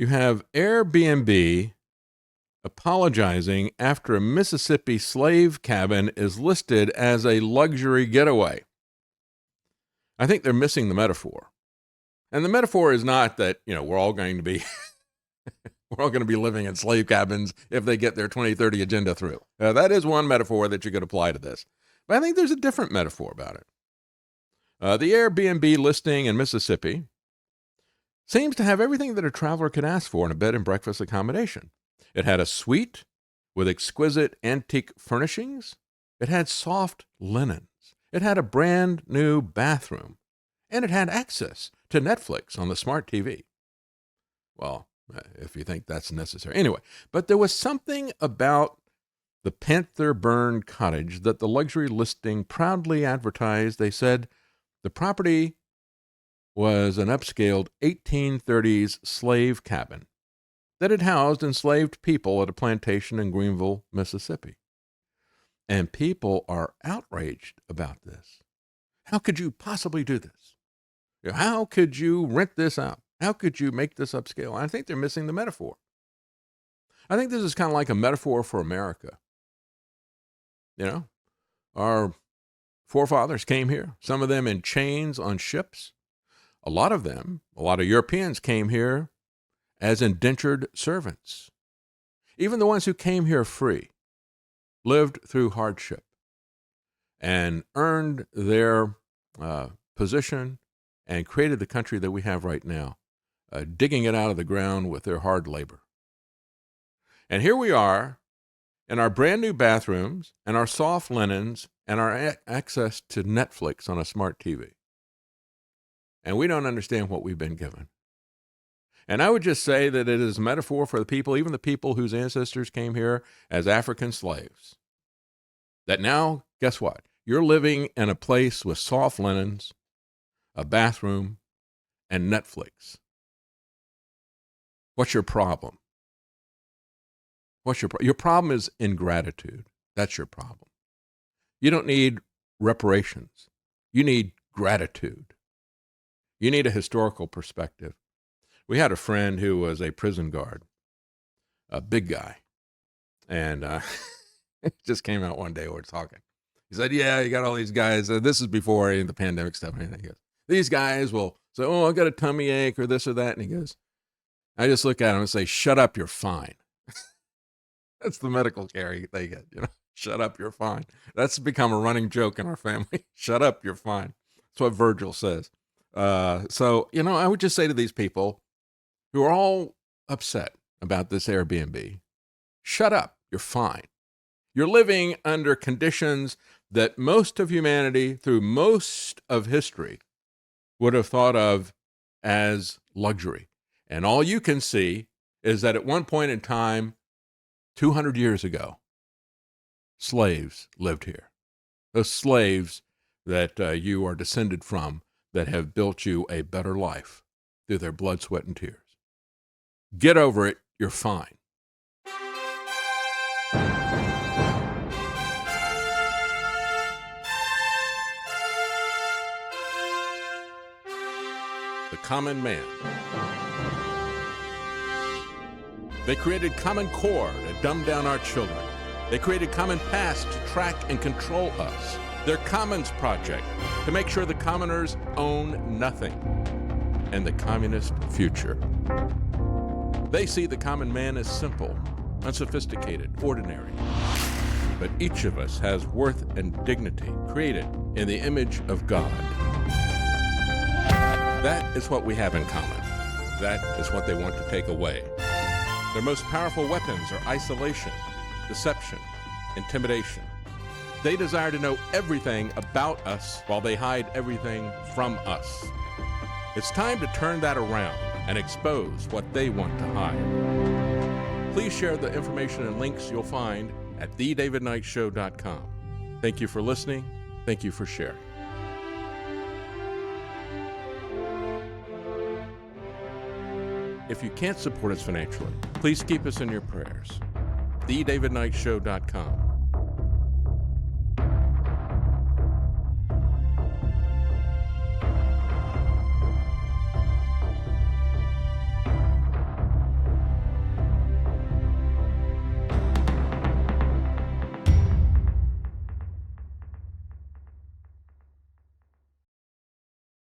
You have Airbnb apologizing after a Mississippi slave cabin is listed as a luxury getaway. I think they're missing the metaphor. And the metaphor is not that, we're all going to be living in slave cabins if they get their 2030 agenda through. That is one metaphor that you could apply to this. But I think there's a different metaphor about it. The Airbnb listing in Mississippi seems to have everything that a traveler could ask for in a bed and breakfast accommodation. It had a suite with exquisite antique furnishings. It had soft linens. It had a brand new bathroom. And it had access to Netflix on the smart TV. Well, if you think that's necessary. Anyway, but there was something about the Panther-burned cottage that the luxury listing proudly advertised. They said the property was an upscaled 1830s slave cabin that had housed enslaved people at a plantation in Greenville, Mississippi. And people are outraged about this. How could you possibly do this? How could you rent this out? How could you make this upscale? I think they're missing the metaphor. I think this is kind of like a metaphor for America. Our forefathers came here, some of them in chains on ships. A lot of Europeans came here as indentured servants. Even the ones who came here free lived through hardship and earned their position and created the country that we have right now, digging it out of the ground with their hard labor. And here we are in our brand new bathrooms and our soft linens and our access to Netflix on a smart TV. And we don't understand what we've been given. And I would just say that it is a metaphor for the people, even the people whose ancestors came here as African slaves. That now, guess what? You're living in a place with soft linens, a bathroom, and Netflix. What's your problem? Your problem is ingratitude. That's your problem. You don't need reparations. You need gratitude. You need a historical perspective. We had a friend who was a prison guard, a big guy, and it just came out one day we were talking. He said, yeah, you got all these guys. This is before the pandemic stuff. And he goes, these guys will say, oh, I got a tummy ache or this or that. And he goes, I just look at him and say, shut up, you're fine. That's the medical care they get, Shut up, you're fine. That's become a running joke in our family. Shut up, you're fine. That's what Virgil says. So, I would just say to these people who are all upset about this Airbnb, shut up, you're fine. You're living under conditions that most of humanity through most of history would have thought of as luxury. And all you can see is that at one point in time, 200 years ago, slaves lived here. Those slaves that you are descended from that have built you a better life through their blood, sweat, and tears. Get over it. You're fine. The common man. They created Common Core to dumb down our children. They created Common Pass to track and control us. Their Commons Project to make sure the commoners own nothing. And the communist future. They see the common man as simple, unsophisticated, ordinary. But each of us has worth and dignity created in the image of God. That is what we have in common. That is what they want to take away. Their most powerful weapons are isolation, deception, intimidation. They desire to know everything about us while they hide everything from us. It's time to turn that around and expose what they want to hide. Please share the information and links you'll find at thedavidknightshow.com. Thank you for listening. Thank you for sharing. If you can't support us financially, please keep us in your prayers. thedavidknightshow.com.